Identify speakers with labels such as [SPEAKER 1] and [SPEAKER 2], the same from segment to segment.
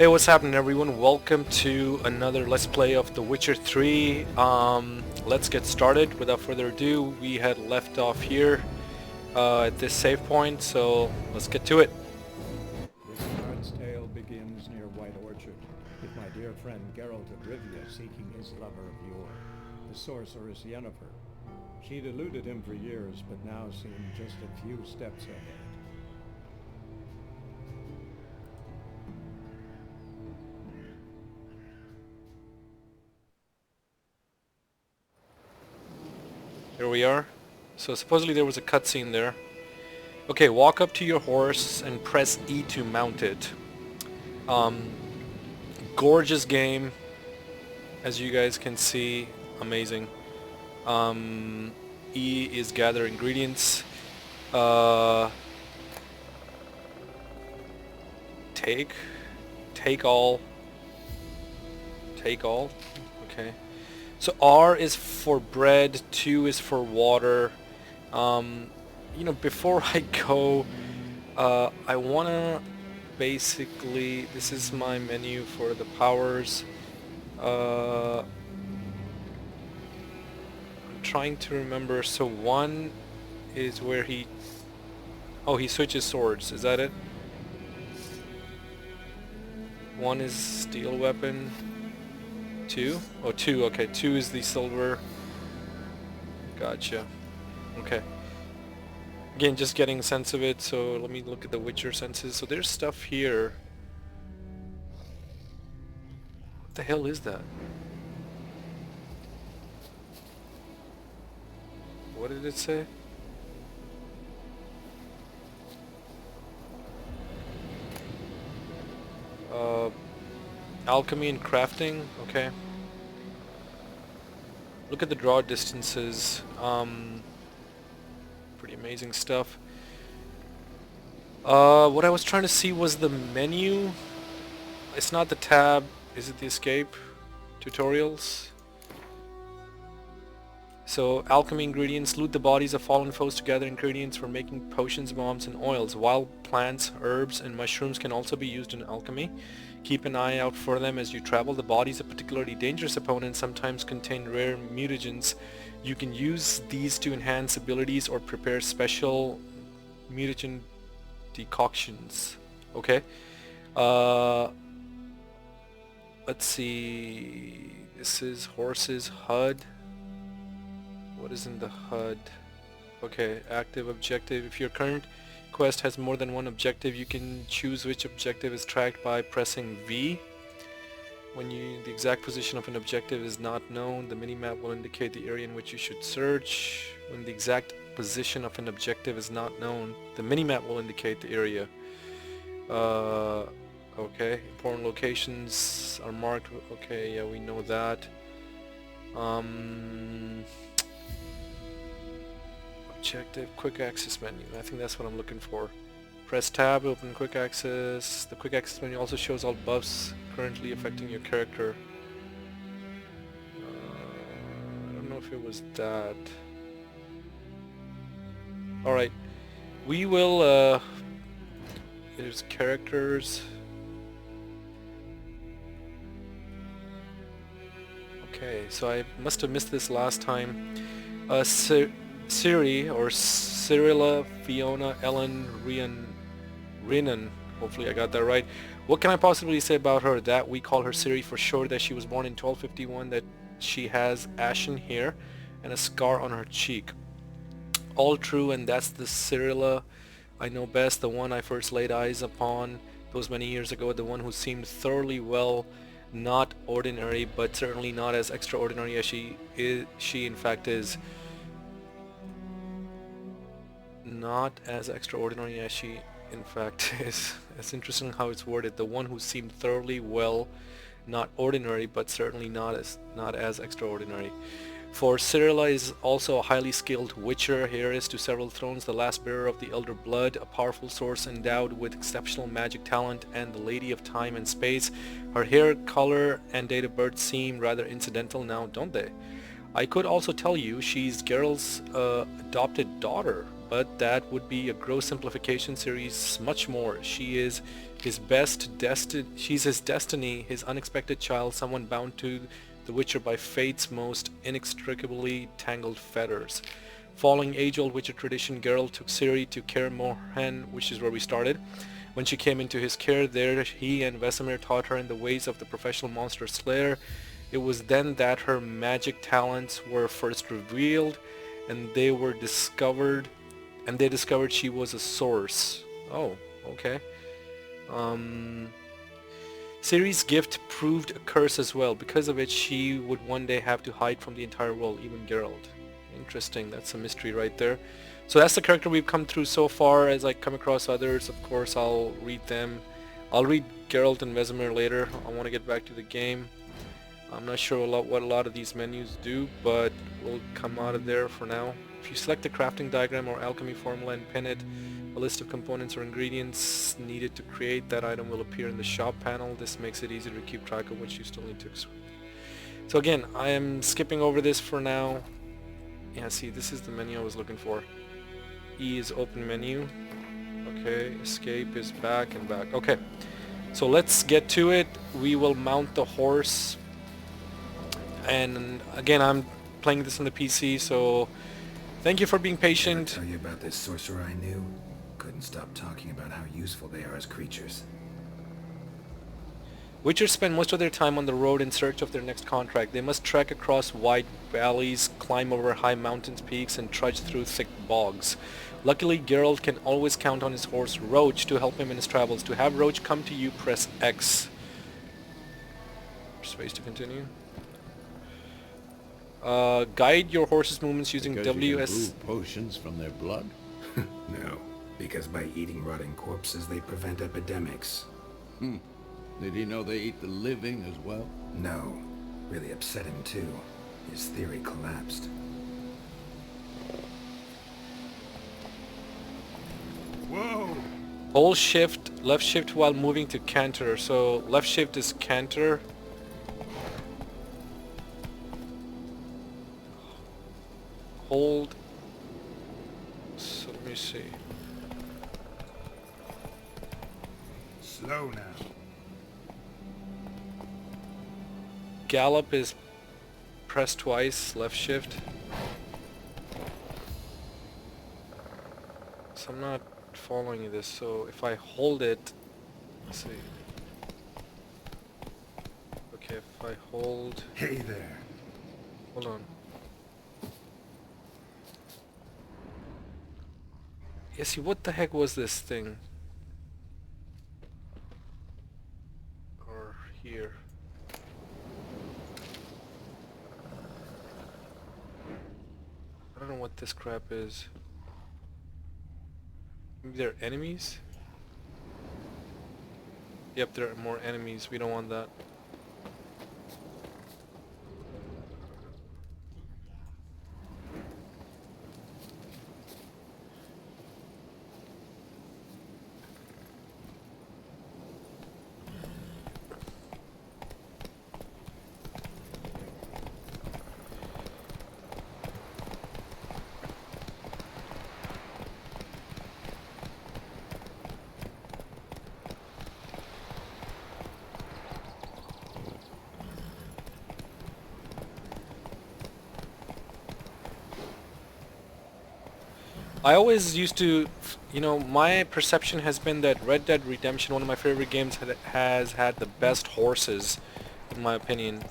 [SPEAKER 1] Hey, what's happening everyone? Welcome to another Let's Play of The Witcher 3. Let's get started. Without further ado, we had left off here at this save point, so let's get to it.
[SPEAKER 2] This card's tale begins near White Orchard, with my dear friend Geralt of Rivia seeking his lover of yore, the sorceress Yennefer. She'd eluded him for years, but now seemed just a few steps ahead.
[SPEAKER 1] Here we are. So supposedly there was a cutscene there. Okay, walk up to your horse and press E to mount it. Gorgeous game, as you guys can see. Amazing. E is gather ingredients. Take all. Take all. Okay. So R is for bread, 2 is for water. Before I go, I wanna basically, this is my menu for the powers. I'm trying to remember. So 1 is where he switches swords. Is that it? 1 is steel weapon. 2? Oh, 2, okay. 2 is the silver. Gotcha. Okay. Again, just getting a sense of it, so let me look at the Witcher senses. So there's stuff here. What the hell is that? What did it say? Alchemy and crafting, okay. Look at the draw distances. Pretty amazing stuff. What I was trying to see was the menu. It's not the tab. Is it the escape? Tutorials? So, alchemy ingredients. Loot the bodies of fallen foes to gather ingredients for making potions, bombs, and oils. Wild plants, herbs, and mushrooms can also be used in alchemy. Keep an eye out for them as you travel. The bodies of particularly dangerous opponents sometimes contain rare mutagens. You can use these to enhance abilities or prepare special mutagen decoctions. Okay. Let's see. This is horses HUD. What is in the HUD? Okay, active objective. If your current quest has more than one objective, you can choose which objective is tracked by pressing V. When the exact position of an objective is not known, the minimap will indicate the area in which you should search. When the exact position of an objective is not known, the minimap will indicate the area. Okay, important locations are marked. Okay, yeah, we know that. Objective, quick access menu. I think that's what I'm looking for. Press tab, open quick access. The quick access menu also shows all buffs currently affecting your character. I don't know if it was that. Alright. We will, there's characters. Okay, so I must have missed this last time. Siri, or Cyrilla, Fiona, Ellen, Rhiannon, hopefully I got that right. What can I possibly say about her? That we call her Siri for sure, that she was born in 1251, that she has ashen hair and a scar on her cheek. All true, and that's the Cyrilla I know best, the one I first laid eyes upon those many years ago, the one who seemed thoroughly well, not ordinary, but certainly not as extraordinary as she in fact is. Not as extraordinary as she in fact is. It's interesting how it's worded. The one who seemed thoroughly well, not ordinary, but certainly not as extraordinary. For Cyrilla is also a highly skilled witcher, heiress to several thrones, the last bearer of the Elder Blood, a powerful source endowed with exceptional magic talent, and the Lady of Time and Space. Her hair color and date of birth seem rather incidental now, don't they? I could also tell you she's Geralt's adopted daughter, but that would be a gross simplification. Series much more. She is his she's his destiny, his unexpected child, someone bound to the Witcher by fate's most inextricably tangled fetters. Following age-old Witcher tradition, Geralt took Ciri to Kaer Morhen, which is where we started. When she came into his care, there he and Vesemir taught her in the ways of the professional monster slayer. It was then that her magic talents were first revealed, and they discovered she was a source. Oh, okay. Um, Ciri's gift proved a curse as well. Because of it, she would one day have to hide from the entire world, even Geralt. Interesting, that's a mystery right there. So that's the character we've come through so far. As I come across others, of course, I'll read them. I'll read Geralt and Vesemir later. I want to get back to the game. I'm not sure what a lot of these menus do, but we'll come out of there for now. If you select the crafting diagram or alchemy formula and pin it, a list of components or ingredients needed to create that item will appear in the shop panel. This makes it easier to keep track of what you still need to extract. So again, I am skipping over this for now. Yeah, see, this is the menu I was looking for. E is open menu. Okay, escape is back and back. Okay, so let's get to it. We will mount the horse. And again, I'm playing this on the PC, so thank you for being patient.
[SPEAKER 3] Tell you about this sorcerer I knew? Couldn't stop talking about how useful they are as creatures.
[SPEAKER 1] Witchers spend most of their time on the road in search of their next contract. They must trek across wide valleys, climb over high mountains peaks, and trudge through thick bogs. Luckily, Geralt can always count on his horse Roach to help him in his travels. To have Roach come to you, press X. Space to continue. Guide your horse's movements using
[SPEAKER 2] Because you can
[SPEAKER 1] WS...
[SPEAKER 2] brew potions from their blood?
[SPEAKER 3] No, because by eating rotting corpses they prevent epidemics.
[SPEAKER 2] Did he know they eat the living as well?
[SPEAKER 3] No, really upset him too. His theory collapsed.
[SPEAKER 2] Whoa!
[SPEAKER 1] Hold shift, left shift while moving to canter. So left shift is canter. Hold. So let me see.
[SPEAKER 3] Slow now.
[SPEAKER 1] Gallop is press twice, left shift. So I'm not following this. So if I hold it, let's see. Okay, if I hold,
[SPEAKER 3] Hey there.
[SPEAKER 1] hold on. Yeah, see, what the heck was this thing? Or here. I don't know what this crap is. Maybe they're enemies? Yep, there are more enemies. We don't want that. I always used to, you know, my perception has been that Red Dead Redemption, one of my favorite games, has had the best horses, in my opinion.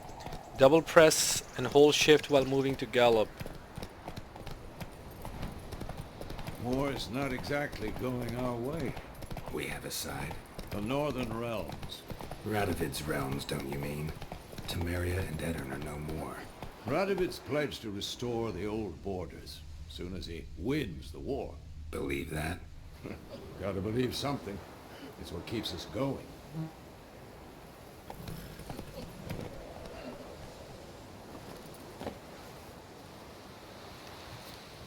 [SPEAKER 1] Double press and hold shift while moving to gallop.
[SPEAKER 2] War's not exactly going our way.
[SPEAKER 3] We have a side.
[SPEAKER 2] The Northern Realms.
[SPEAKER 3] Radovid's realms, don't you mean? Temeria and Edirn are no more.
[SPEAKER 2] Radovid's pledged to restore the old borders, soon as he wins the war.
[SPEAKER 3] Believe that?
[SPEAKER 2] Gotta believe something. It's what keeps us going.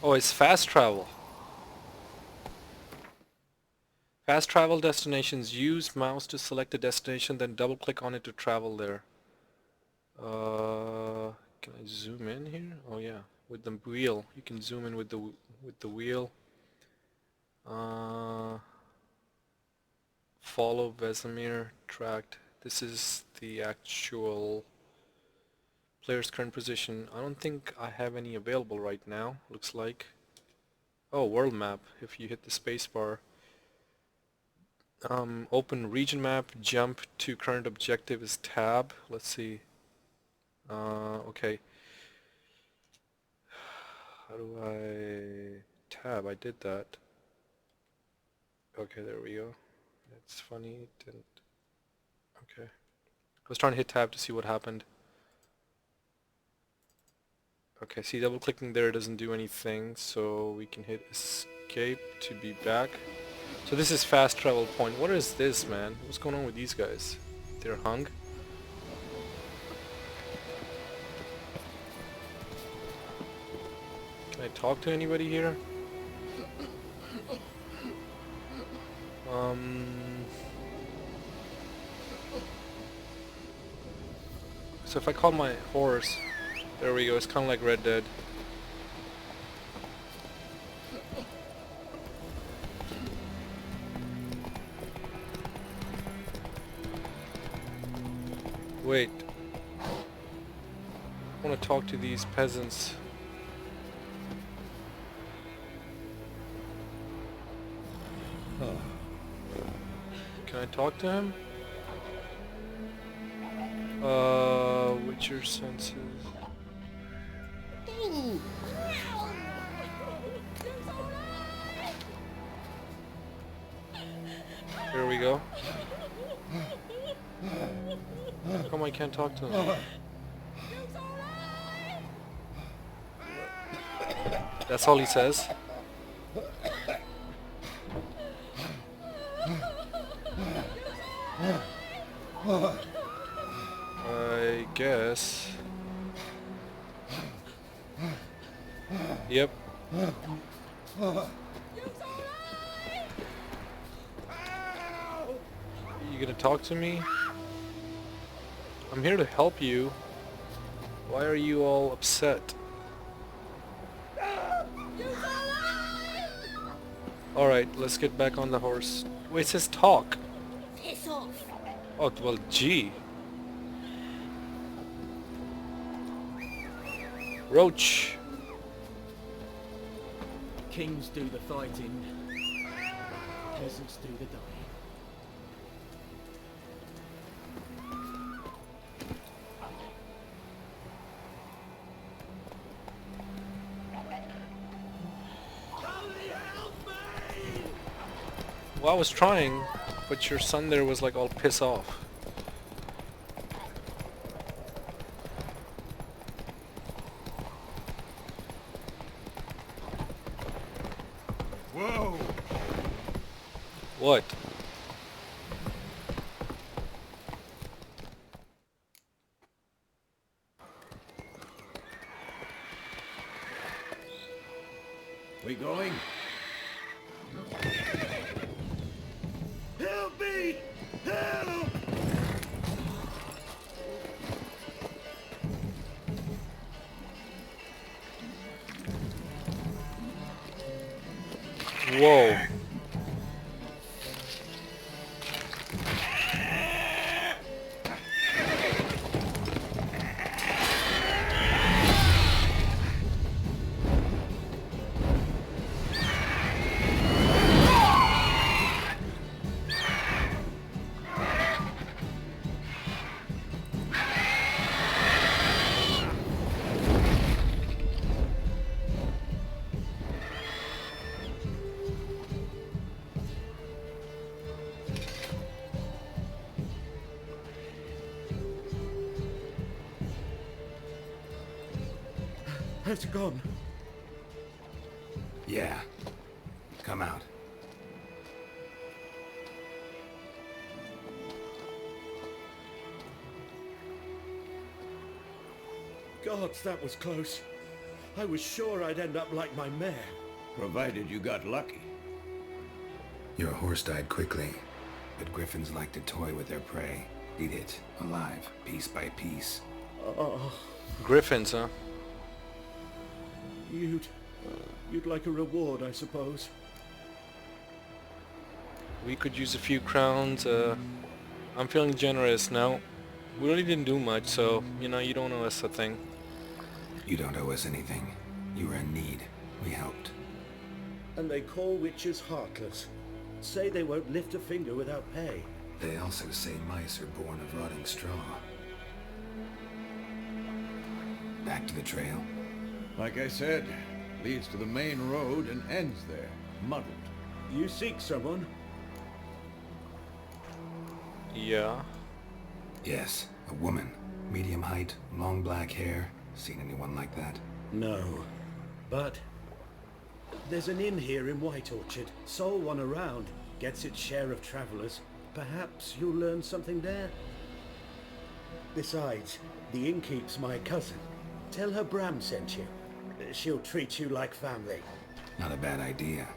[SPEAKER 1] Oh, it's fast travel. Fast travel destinations. Use mouse to select a destination, then double click on it to travel there. Can I zoom in here? Oh yeah, with the wheel. You can zoom in with the wheel. Uh, follow Vesemir tracked. This is the actual player's current position. I don't think I have any available right now, looks like. Oh, world map, if you hit the spacebar. Open region map, jump to current objective is tab. Let's see. Okay. How do I... Tab, I did that. Okay, there we go. It's funny, it didn't... Okay. I was trying to hit tab to see what happened. Okay, see, double clicking there doesn't do anything, so we can hit escape to be back. So this is fast travel point. What is this, man? What's going on with these guys? They're hung? Can I talk to anybody here? So if I call my horse, there we go, it's kind of like Red Dead. Wait. I want to talk to these peasants. Can I talk to him? What's your senses? There we go. How come I can't talk to him? That's all he says. I guess. Yep. You gonna talk to me? I'm here to help you. Why are you all upset? Alright, let's get back on the horse. Wait, it says talk.
[SPEAKER 4] Piss off.
[SPEAKER 1] Oh, well, gee. Roach.
[SPEAKER 5] Kings do the fighting, peasants do the dying.
[SPEAKER 1] Well, I was trying, but your son there was like all piss off.
[SPEAKER 3] Whoa!
[SPEAKER 1] What?
[SPEAKER 3] We going?
[SPEAKER 5] Help me! Help!
[SPEAKER 1] Whoa.
[SPEAKER 5] It's gone.
[SPEAKER 3] Yeah. Come out.
[SPEAKER 5] Gods, that was close. I was sure I'd end up like my mare.
[SPEAKER 2] Provided you got lucky.
[SPEAKER 3] Your horse died quickly, but griffins like to toy with their prey. Eat it, alive, piece by piece.
[SPEAKER 5] Oh,
[SPEAKER 1] Griffins, huh?
[SPEAKER 5] you'd like a reward, I suppose.
[SPEAKER 1] We could use a few crowns. I'm feeling generous now. We really didn't do much, so, you know, you don't owe us a thing.
[SPEAKER 3] You don't owe us anything. You were in need. We helped.
[SPEAKER 5] And they call witches heartless. Say they won't lift a finger without pay.
[SPEAKER 3] They also say mice are born of rotting straw. Back to the trail.
[SPEAKER 4] Like I said, leads to the main road and ends there, muddled.
[SPEAKER 5] You seek someone?
[SPEAKER 1] Yeah.
[SPEAKER 3] Yes, a woman. Medium height, long black hair. Seen anyone like that?
[SPEAKER 5] No. But there's an inn here in White Orchard. Sole one around. Gets its share of travelers. Perhaps you'll learn something there. Besides, the innkeep's my cousin. Tell her Bram sent you. She'll treat you like family.
[SPEAKER 3] Not a bad idea.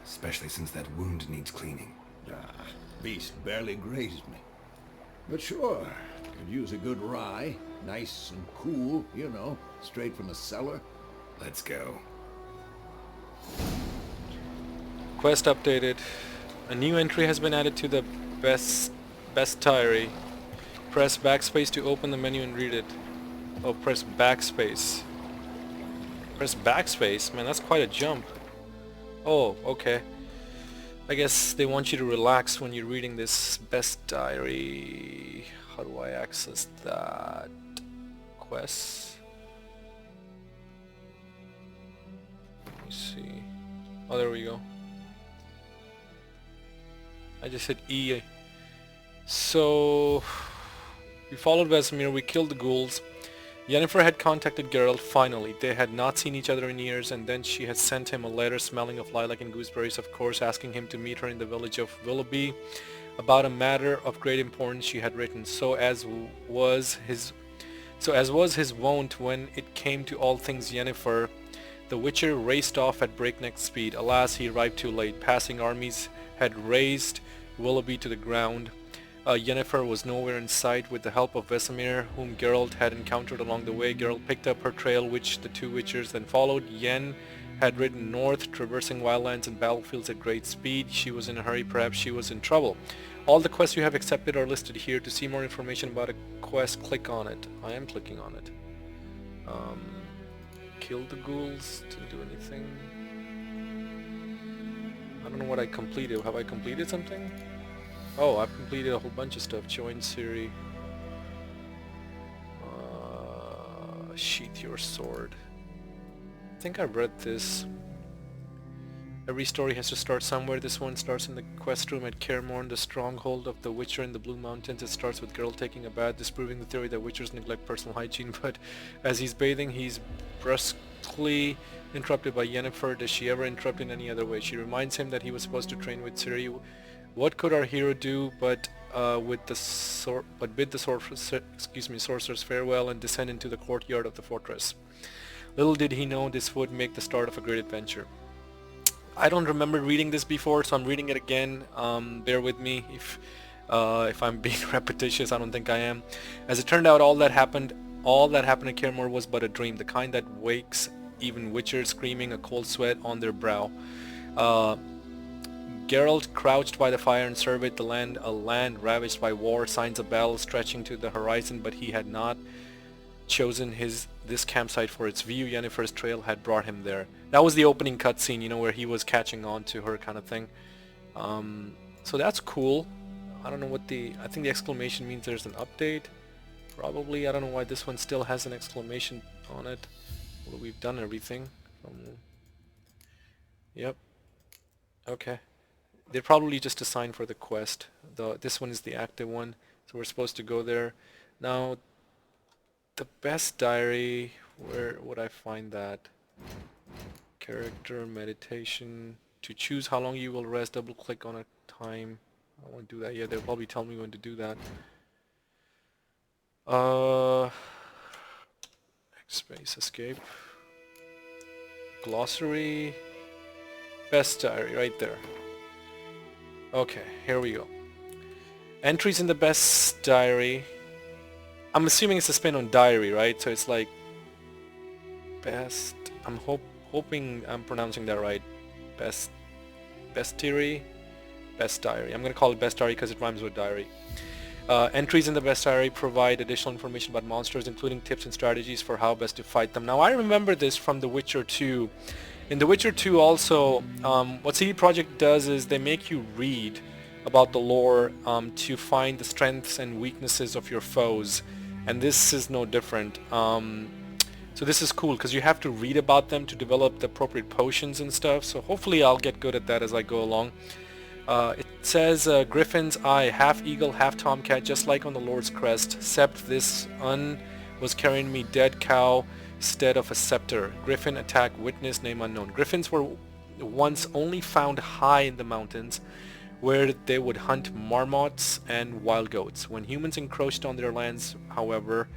[SPEAKER 3] Especially since that wound needs cleaning.
[SPEAKER 4] Ah, beast barely grazed me. But sure, could use a good rye. Nice and cool, you know, straight from the cellar.
[SPEAKER 3] Let's go.
[SPEAKER 1] Quest updated. A new entry has been added to the best diary. Press backspace to open the menu and read it. Oh, press backspace. Press backspace? Man, that's quite a jump. Oh, okay. I guess they want you to relax when you're reading this best diary. How do I access that? Quests? Let me see. Oh, there we go. I just hit E. So, we followed Vesemir, we killed the ghouls. Yennefer had contacted Geralt finally. They had not seen each other in years, and then she had sent him a letter smelling of lilac and gooseberries, of course, asking him to meet her in the village of Willoughby about a matter of great importance she had written. So as was his wont when it came to all things Yennefer, the Witcher raced off at breakneck speed. Alas, he arrived too late. Passing armies had razed Willoughby to the ground. Yennefer was nowhere in sight. With the help of Vesemir, whom Geralt had encountered along the way, Geralt picked up her trail, which the two Witchers then followed. Yen had ridden north, traversing wildlands and battlefields at great speed. She was in a hurry, perhaps she was in trouble. All the quests you have accepted are listed here. To see more information about a quest, click on it. I am clicking on it. Kill the ghouls, didn't do anything. I don't know what I completed. Have I completed something? Oh, I've completed a whole bunch of stuff. Join Siri. Sheath your sword. I think I've read this. Every story has to start somewhere. This one starts in the quest room at Kaer the stronghold of the Witcher in the Blue Mountains. It starts with Geralt taking a bath, disproving the theory that Witchers neglect personal hygiene, but as he's bathing, he's brusquely interrupted by Yennefer. Does she ever interrupt in any other way? She reminds him that he was supposed to train with Siri. What could our hero do but bid the sorcerers farewell and descend into the courtyard of the fortress? Little did he know this would make the start of a great adventure. I don't remember reading this before, so I'm reading it again. Bear with me if I'm being repetitious. I don't think I am. As it turned out, all that happened at Kaer was but a dream, the kind that wakes even Witchers screaming, a cold sweat on their brow. Geralt crouched by the fire and surveyed the land, a land ravaged by war, signs of battle stretching to the horizon, but he had not chosen this campsite for its view. Yennefer's trail had brought him there. That was the opening cutscene, you know, where he was catching on to her kind of thing. So that's cool. I don't know what I think the exclamation means there's an update. Probably. I don't know why this one still has an exclamation on it. Well, we've done everything. Yep. Okay. They're probably just a sign for the quest. This one is the active one, so we're supposed to go there. Now, the best diary, where would I find that? Character, meditation. To choose how long you will rest, double click on a time. I won't do that yet. They'll probably tell me when to do that. Space escape. Glossary. Best diary, right there. Okay, here we go. Entries in the best diary. I'm assuming it's a spin on diary, right? So it's like best. I'm hoping I'm pronouncing that right. Best diary. Best Diary. I'm going to call it Best Diary because it rhymes with diary. Entries in the Best Diary provide additional information about monsters, including tips and strategies for how best to fight them. Now, I remember this from The Witcher 2. In The Witcher 2 also, what CD Projekt does is they make you read about the lore to find the strengths and weaknesses of your foes. And this is no different. So this is cool because you have to read about them to develop the appropriate potions and stuff. So hopefully I'll get good at that as I go along. It says Griffin's eye, half eagle, half tomcat, just like on the Lord's crest, except this was carrying me dead cow instead of a scepter. Griffin attack witness name unknown. Griffins were once only found high in the mountains where they would hunt marmots and wild goats. When humans encroached on their lands, however,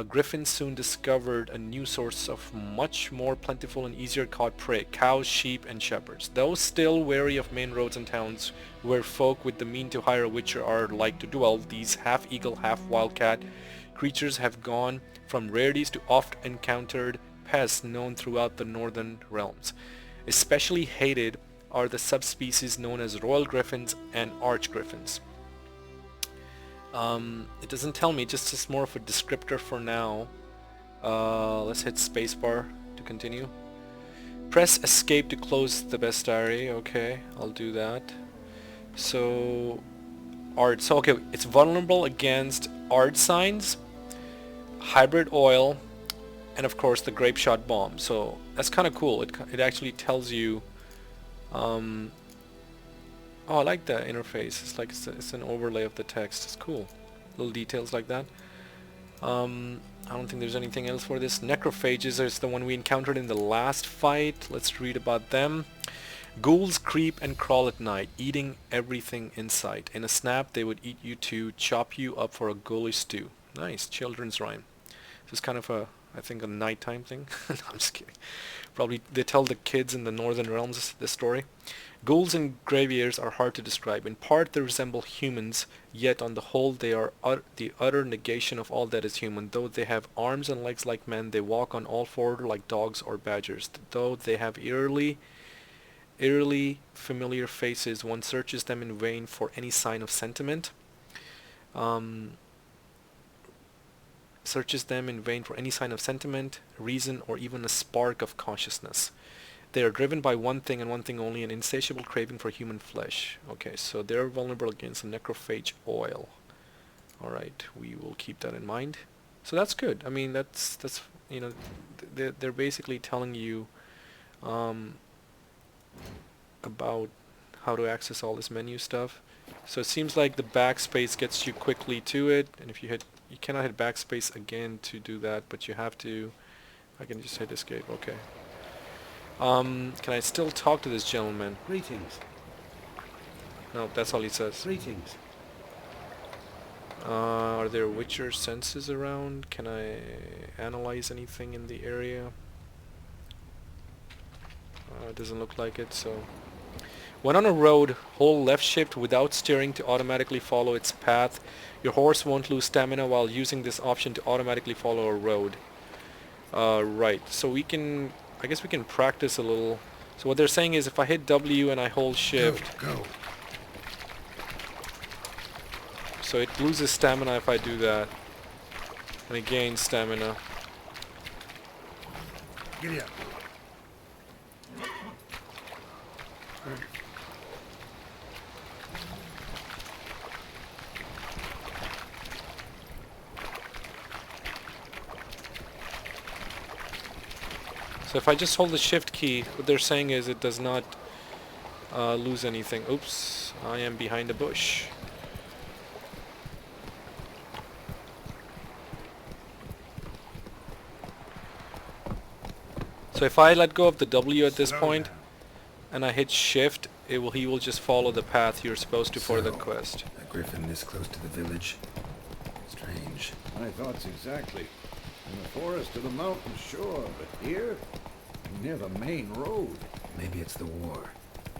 [SPEAKER 1] Griffins soon discovered a new source of much more plentiful and easier caught prey, cows, sheep, and shepherds. Though still wary of main roads and towns where folk with the mean to hire a witcher are like to dwell, these half-eagle, half-wildcat creatures have gone from rarities to oft-encountered pests known throughout the northern realms. Especially hated are the subspecies known as royal griffins and arch griffins. It doesn't tell me, just is more of a descriptor for now. Let's hit spacebar to continue. Press escape to close the Best Diary. Okay, I'll do that. So, art. So okay, it's vulnerable against art signs, hybrid oil, and of course the grape shot bomb. So that's kind of cool. It actually tells you. Oh, I like the interface. It's like it's an overlay of the text. It's cool. Little details like that. I don't think there's anything else for this. Necrophages is the one we encountered in the last fight. Let's read about them. Ghouls creep and crawl at night, eating everything in sight. In a snap, they would eat you too, chop you up for a ghoulish stew. Nice, children's rhyme. This is kind of a, I think, a nighttime thing. No, I'm just kidding. Probably they tell the kids in the northern realms this story. Ghouls and graveyards are hard to describe. In part they resemble humans, yet on the whole they are the utter negation of all that is human. Though they have arms and legs like men, they walk on all four like dogs or badgers. Though they have eerily familiar faces, one searches them in vain for any sign of sentiment. Reason, or even a spark of consciousness. They are driven by one thing and one thing only, an insatiable craving for human flesh. Okay, so they're vulnerable against the necrophage oil. Alright, we will keep that in mind. So that's good. I mean, that's you know, they're basically telling you about how to access all this menu stuff. So it seems like the backspace gets you quickly to it, and if you cannot hit backspace again to do that, but you have to. I can just hit escape. Okay. Can I still talk to this gentleman?
[SPEAKER 5] Greetings.
[SPEAKER 1] No, that's all he says.
[SPEAKER 5] Greetings.
[SPEAKER 1] Are there Witcher senses around? Can I analyze anything in the area? It doesn't look like it, so... When on a road, hold left shift without steering to automatically follow its path. Your horse won't lose stamina while using this option to automatically follow a road. Right, so we can... I guess we can practice a little. So what they're saying is if I hit W and I hold shift...
[SPEAKER 3] Go.
[SPEAKER 1] So it loses stamina if I do that. And it gains stamina.
[SPEAKER 3] Giddy up.
[SPEAKER 1] So if I just hold the shift key, what they're saying is it does not lose anything. Oops, I am behind a bush. So if I let go of the W at this point, and I hit shift, he will just follow the path you're supposed to for the quest.
[SPEAKER 3] A griffin this close to the village. Strange.
[SPEAKER 4] My thoughts exactly. In the forest or the mountains, sure, but here, near the main road.
[SPEAKER 3] Maybe it's the war.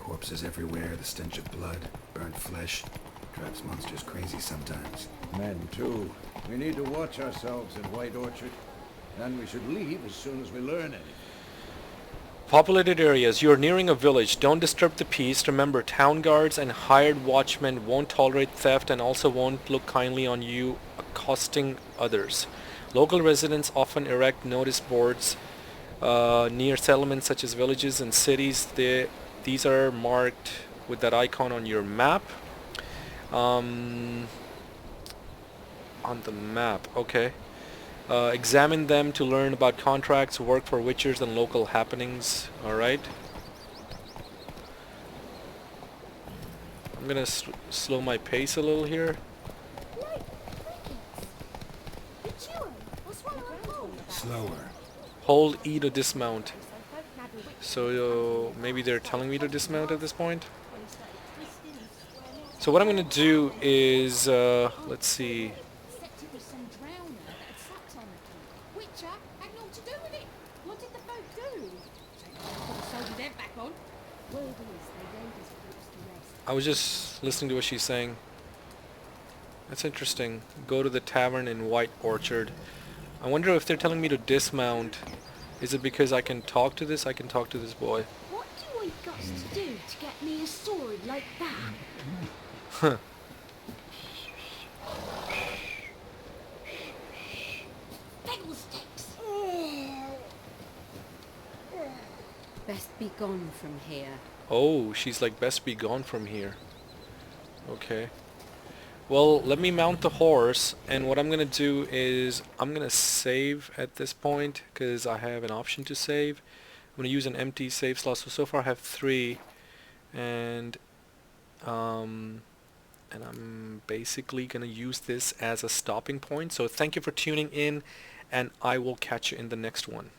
[SPEAKER 3] Corpses everywhere, the stench of blood, burnt flesh. Drives monsters crazy sometimes.
[SPEAKER 4] Men, too. We need to watch ourselves in White Orchard. And we should leave as soon as we learn anything.
[SPEAKER 1] Populated areas. You're nearing a village. Don't disturb the peace. Remember, town guards and hired watchmen won't tolerate theft and also won't look kindly on you accosting others. Local residents often erect notice boards near settlements such as villages and cities. These are marked with that icon on your map. On the map, okay. Examine them to learn about contracts, work for witchers, and local happenings. Alright. I'm gonna slow my pace a little here.
[SPEAKER 3] Slower.
[SPEAKER 1] Hold E to dismount. So maybe they're telling me to dismount at this point. So what I'm gonna do is, let's see. I was just listening to what she's saying. That's interesting. Go to the tavern in White Orchard. I wonder if they're telling me to dismount. Is it because I can talk to this? I can talk to this boy.
[SPEAKER 6] What do I got to do to get me a sword like that?
[SPEAKER 1] Huh.
[SPEAKER 6] Fiddlesticks! Best be gone from here.
[SPEAKER 1] Oh, she's like, best be gone from here. Okay. Well, let me mount the horse, and what I'm gonna do is I'm gonna save at this point because I have an option to save. I'm gonna use an empty save slot. So far I have 3, and I'm basically gonna use this as a stopping point. So thank you for tuning in, and I will catch you in the next one.